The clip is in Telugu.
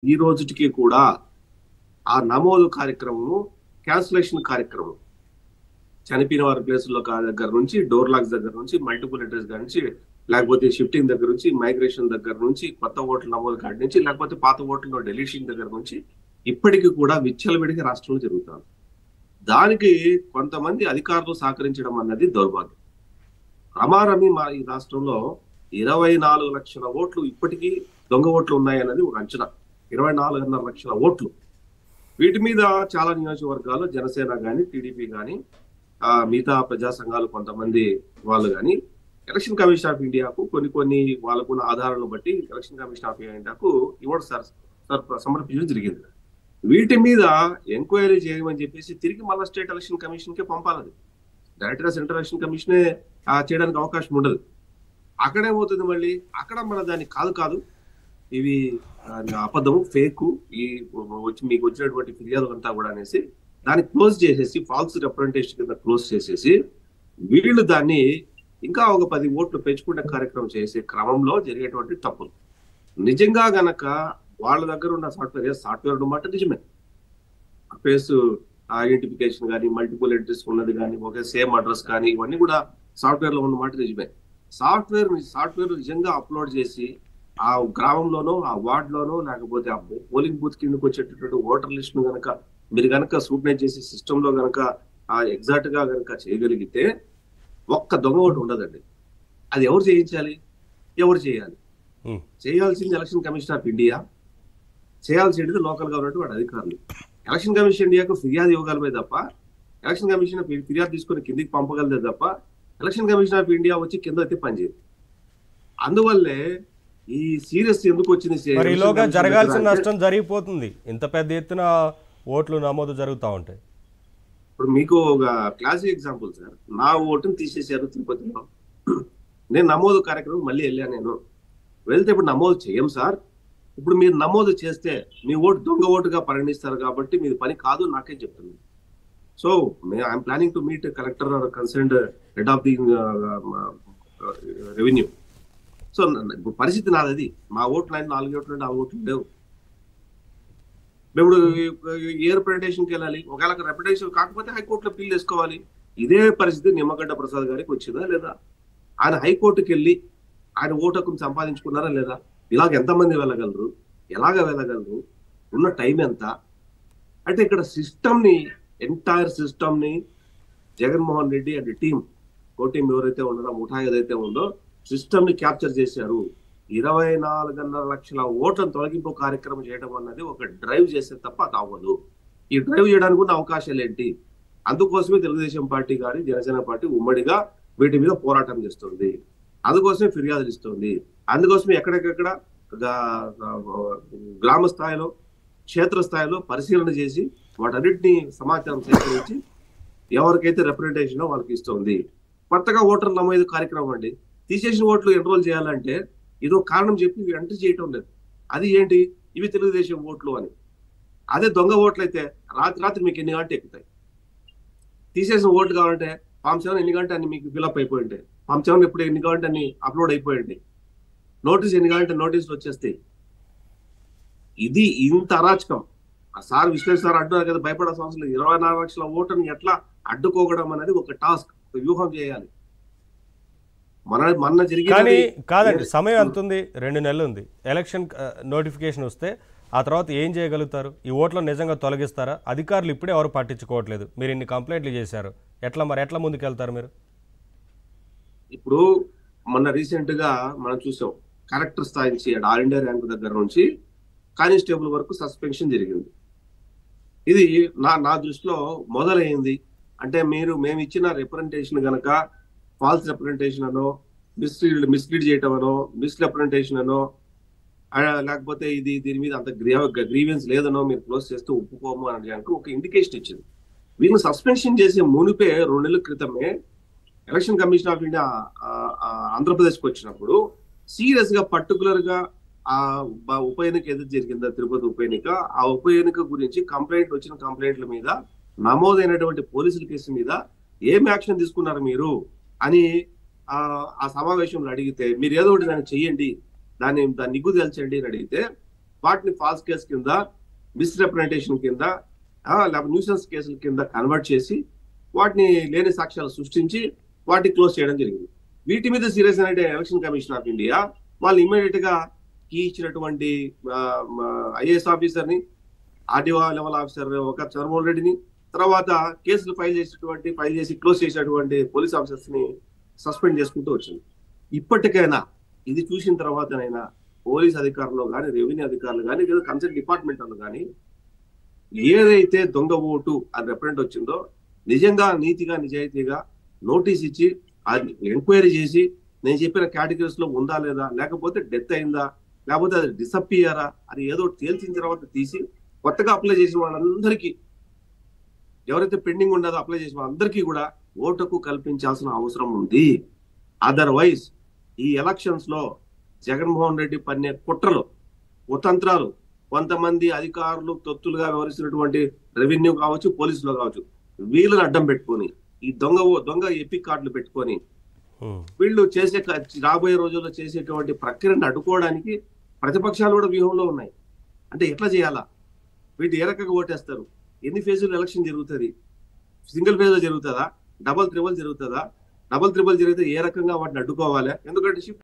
ఈ రోజుటికి కూడా ఆ నమోదు కార్యక్రమము, క్యాన్సిలేషన్ కార్యక్రమం, చనిపోయిన వారి ప్లేసుల్లో దగ్గర నుంచి, డోర్ లాక్స్ దగ్గర నుంచి, మల్టిపుల్ అడ్రస్ దగ్గర నుంచి, లేకపోతే షిఫ్టింగ్ దగ్గర నుంచి, మైగ్రేషన్ దగ్గర నుంచి, కొత్త ఓట్ల నమోదు కాడి నుంచి, లేకపోతే పాత ఓట్లలో డెలీషన్ దగ్గర నుంచి ఇప్పటికీ కూడా విచ్చలవిడిగా రాష్ట్రంలో జరుగుతారు. దానికి కొంతమంది అధికారులు సహకరించడం అన్నది దౌర్భాగ్యం. రమారమి మా ఈ రాష్ట్రంలో 24 లక్షల ఓట్లు ఇప్పటికీ దొంగ ఓట్లు ఉన్నాయన్నది ఒక అంచనా. 24.5 లక్షల ఓట్లు. వీటి మీద చాలా నియోజకవర్గాలు జనసేన గాని, టీడీపీ గాని, మిగతా ప్రజా సంఘాలు కొంతమంది వాళ్ళు గాని ఎలక్షన్ కమిషన్ ఆఫ్ ఇండియాకు కొన్ని వాళ్ళకున్న ఆధారాలను బట్టి ఎలక్షన్ కమిషన్ ఆఫ్ ఇండియాకు ఇవ్వడం సమర్పించడం జరిగింది. వీటి మీద ఎంక్వైరీ చేయమని చెప్పేసి తిరిగి మళ్ళా స్టేట్ ఎలక్షన్ కమిషన్ కే పంపాలి. డైరెక్ట్ గా సెంట్రల్ ఎలక్షన్ కమిషనే చేయడానికి అవకాశం ఉండదు. అక్కడేమవుతుంది మళ్ళీ అక్కడ మన దాన్ని కాదు ఇవి అబద్ధము, ఫేక్, ఈ మీకు వచ్చినటువంటి ఫిర్యాదులు అంతా కూడా అనేసి దాన్ని క్లోజ్ చేసేసి ఫాల్స్ రిప్రజెంటేషన్ కింద క్లోజ్ చేసేసి వీళ్ళు దాన్ని ఇంకా ఒక 10 ఓట్లు పెంచుకునే కార్యక్రమం చేసే క్రమంలో జరిగేటువంటి తప్పులు. నిజంగా గనక వాళ్ళ దగ్గర ఉన్న సాఫ్ట్వేర్ అన్నమాట నిజమే. ఫేస్ ఐడెంటిఫికేషన్ కానీ, మల్టిపుల్ అడ్రస్ ఉన్నది కానీ, ఒకే సేమ్ అడ్రస్ కానీ, ఇవన్నీ కూడా సాఫ్ట్వేర్ లో ఉన్నమాట నిజమే. సాఫ్ట్వేర్ నిజంగా అప్లోడ్ చేసి ఆ గ్రామంలోనో, ఆ వార్డ్ లోనో, లేకపోతే ఆ పోలింగ్ బూత్ కిందకి వచ్చేటటువంటి ఓటర్ లిస్ట్ ను గనక మీరు గనక స్క్రూటనైజ్ చేసి సిస్టమ్ లో గనక ఎగ్జాక్ట్ గా గనక చేయగలిగితే ఒక్క దొంగ ఓటు ఉండదండి. అది ఎవరు చేయించాలి? ఎవరు చేయాలి? చేయాల్సింది ఎలక్షన్ కమిషన్ ఆఫ్ ఇండియా, చేయాల్సింది లోకల్ గా ఉన్నటువంటి అధికారులు. ఎలక్షన్ కమిషన్ ఇండియాకు ఫిర్యాదు ఇవ్వగలమే తప్ప, ఎలక్షన్ కమిషన్ ఫిర్యాదు తీసుకుని కిందికి పంపగలదే తప్ప ఎలక్షన్ కమిషన్ ఆఫ్ ఇండియా వచ్చి కింద అయితే పనిచేయదు. అందువల్లే ఈ సీరియస్ ఎందుకు వచ్చింది? ఈలోగా జరగాల్సిన నష్టం జరిగిపోతుంది. ఇంత పెద్ద ఎత్తున ఓట్లు నమోదు జరుగుతూ ఉంటాయి. ఇప్పుడు మీకు ఒక క్లాసిక్ ఎగ్జాంపుల్ సార్, నా ఓటుని తీసేశారు తిరుపతిలో. నేను నమోదు కార్యక్రమం మళ్ళీ వెళ్ళాను. నేను వెళ్తే ఇప్పుడు నమోదు చేయం సార్. ఇప్పుడు మీరు నమోదు చేస్తే మీ ఓటు దొంగ ఓటుగా పరిగణిస్తారు కాబట్టి మీది పని కాదు నాకే చెప్తుంది. So I'm planning to meet collector or concerned head of the revenue. So ఇప్పుడు పరిస్థితి నాది. మా ఓట్లు 4 ఓట్లు 4 ఓట్లు లేవు. ఇప్పుడు ఏ రిప్రజెంటేషన్కి వెళ్ళాలి? ఒకవేళ రిప్రజెంటేషన్ కాకపోతే హైకోర్టులో పిల్ వేసుకోవాలి. ఇదే పరిస్థితి నిమ్మగడ్డ ప్రసాద్ గారికి వచ్చిందా లేదా? ఆయన హైకోర్టుకి వెళ్ళి ఆయన ఓటు హక్కును సంపాదించుకున్నారా లేదా? ఇలాగ ఎంతమంది వెళ్ళగలరు? ఎలాగ వెళ్ళగలరు? ఉన్న టైం ఎంత? అంటే ఇక్కడ ఎంటైర్ సిస్టమ్ ని జగన్మోహన్ రెడ్డి అండ్ టీం, కోటీం ఎవరైతే ఉన్నారో, ముఠా ఏదైతే ఉందో సిస్టమ్ ని క్యాప్చర్ చేశారు. 24.5 లక్షల ఓట్లను తొలగింపు కార్యక్రమం చేయడం అన్నది ఒక డ్రైవ్ చేసే తప్ప అది అవ్వదు. ఈ డ్రైవ్ చేయడానికి ఉన్న అవకాశాలు ఏంటి? అందుకోసమే తెలుగుదేశం పార్టీ కానీ, జనసేన పార్టీ ఉమ్మడిగా వీటి మీద పోరాటం చేస్తుంది. అందుకోసమే ఫిర్యాదులు ఇస్తుంది. అందుకోసమే ఎక్కడికెక్కడ గ్రామ స్థాయిలో, క్షేత్ర స్థాయిలో పరిశీలన చేసి వాటన్నిటిని సమాచారం సేకరించి ఎవరికైతే రిప్రజెంటేషన్ వాళ్ళకి ఇస్తుంది. కొత్తగా ఓటర్ నమోదు కార్యక్రమం అండి. తీసేసిన ఓట్లు ఎన్రోల్ చేయాలంటే ఇదో కారణం చెప్పి ఎంటర్ చేయటం లేదు. అది ఏంటి? ఇవి తెలుగుదేశం ఓట్లు అని. అదే దొంగ ఓట్లు అయితే రాత్రి మీకు ఎన్ని గంటలు ఎక్కుతాయి. తీసేసిన ఓట్లు కావాలంటే ఫామ్ 7 ఎన్ని గంటలు అన్ని మీకు ఫిల్అప్ అయిపోయి ఉంటాయి. ఫామ్ 7 ఎప్పుడు ఎన్ని గంటలు అన్ని అప్లోడ్ అయిపోయింది. నోటీస్ ఎన్ని గంటలు నోటీసులు వచ్చేస్తాయి. ఇది ఇంత అరాచకం. ఆ సార్ విశ్లేష సార్ అంటున్నారు కదా, భయపడాల్సిన అవసరం లేదు. 24 లక్షల ఓటుని ఎట్లా అడ్డుకోవడం అనేది ఒక టాస్క్, ఒక వ్యూహం చేయాలి. మన కానీ కాదండి, సమయం ఎంత ఉంది? 2 నెలలు ఉంది. ఎలక్షన్ నోటిఫికేషన్ వస్తే ఆ తర్వాత ఏం చేయగలుగుతారు? ఈ ఓట్లను నిజంగా తొలగిస్తారా? అధికారులు ఇప్పుడే ఎవరు పట్టించుకోవట్లేదు. మీరు ఇన్ని కంప్లైంట్లు చేశారు, ఎట్లా ముందుకెళ్తారు మీరు? ఇప్పుడు మొన్న రీసెంట్ గా మనం చూసాం, కలెక్టర్ స్థాయి నుంచి ఆల్ ఇండియా ర్యాంక్ దగ్గర నుంచి కానిస్టేబుల్ వరకు సస్పెన్షన్ జరిగింది. ఇది నా దృష్టిలో మొదలైంది. అంటే మేము ఇచ్చిన రిప్రజెంటేషన్ గనక ఫాల్స్ రిప్రజెంటేషన్ అనో, మిస్లీడ్ చేయటం అనో, మిస్రిప్రజెంటేషన్ అనో, లేకపోతే దీని మీద అంత గ్రీవెన్స్ లేదనో మీరు క్లోజ్ చేస్తూ ఒప్పుకోము అని ఒక ఇండికేషన్ ఇచ్చింది. వీళ్ళని సస్పెన్షన్ చేసే మునిపే 2 నెలల క్రితమే ఎలక్షన్ కమిషన్ ఆఫ్ ఇండియా ఆంధ్రప్రదేశ్కి వచ్చినప్పుడు సీరియస్ గా పర్టికులర్ గా ఆ ఉప ఎన్నిక ఏదైతే జరిగిందో, తిరుపతి ఉప ఎన్నిక, ఆ ఉప ఎన్నిక గురించి వచ్చిన కంప్లైంట్ల మీద, నమోదైనటువంటి పోలీసుల కేసు మీద ఏం యాక్షన్ తీసుకున్నారు మీరు అని ఆ సమావేశంలో అడిగితే, మీరు ఏదో ఒకటి దాన్ని చెయ్యండి, దాన్ని నిగ్గు తేల్చండి అని అడిగితే వాటిని ఫాల్స్ కేసు కింద, మిస్రిప్రజెంటేషన్ కింద, లేకపోతే న్యూసెన్స్ కేసుల కింద కన్వర్ట్ చేసి వాటిని లేని సాక్ష్యాలు సృష్టించి వాటిని క్లోజ్ చేయడం జరిగింది. వీటి మీద సీరియస్ అయిన ఎలక్షన్ కమిషన్ ఆఫ్ ఇండియా వాళ్ళు ఇమ్మీడియట్ గా కీ ఇచ్చినటువంటి ఐఏఎస్ ఆఫీసర్ ని, ఆర్డీఓ లెవెల్ ఆఫీసర్ ఒక చంద్రమోహన్ రెడ్డిని, తర్వాత కేసులు ఫైల్ చేసి క్లోజ్ చేసినటువంటి పోలీస్ ఆఫీసర్స్ ని సస్పెండ్ చేసుకుంటూ వచ్చింది. ఇప్పటికైనా ఇది చూసిన తర్వాతనైనా పోలీస్ అధికారులు కానీ, రెవెన్యూ అధికారులు కానీ, లేదా కన్సర్న్ డిపార్ట్మెంట్ వాళ్ళు కానీ ఏదైతే దొంగ ఓటు అని రిప్రజెంట్ వచ్చిందో నిజంగా నీతిగా నిజాయితీగా నోటీస్ ఇచ్చి అది ఎంక్వైరీ చేసి నేను చెప్పిన కేటగిరీస్ లో ఉందా లేదా, లేకపోతే డెత్ అయిందా, లేకపోతే అది డిసప్పియరా అది ఏదో తేల్చిన తర్వాత తీసి కొత్తగా అప్లై చేసిన వాళ్ళందరికీ, ఎవరైతే పెండింగ్ ఉండదో అప్లై చేసిన వాళ్ళందరికీ కూడా ఓటుకు కల్పించాల్సిన అవసరం ఉంది. అదర్వైజ్ ఈ ఎలక్షన్స్ లో జగన్మోహన్ రెడ్డి పన్నే కుట్రలు, కుతంత్రాలు, కొంతమంది అధికారులు తొత్తులుగా వ్యవహరిస్తున్నటువంటి రెవెన్యూ కావచ్చు, పోలీసులు కావచ్చు, వీళ్ళని అడ్డం పెట్టుకొని ఈ దొంగ ఎపిక్ కార్డులు పెట్టుకొని వీళ్ళు రాబోయే రోజుల్లో చేసేటువంటి ప్రక్రియను అడ్డుకోవడానికి ప్రతిపక్షాలు కూడా వ్యూహంలో ఉన్నాయి. అంటే ఎట్లా చేయాలా, వీళ్ళు ఏ రకంగా ఓటేస్తారు, ఎన్ని ఫేజులు ఎలక్షన్ జరుగుతుంది, సింగిల్ ఫేజ్ లో జరుగుతుందా, డబల్ త్రిబుల్ జరుగుతుందా, డబల్ త్రిబుల్ జరిగితే ఏ రకంగా వాటిని అడ్డుకోవాలి, ఎందుకంటే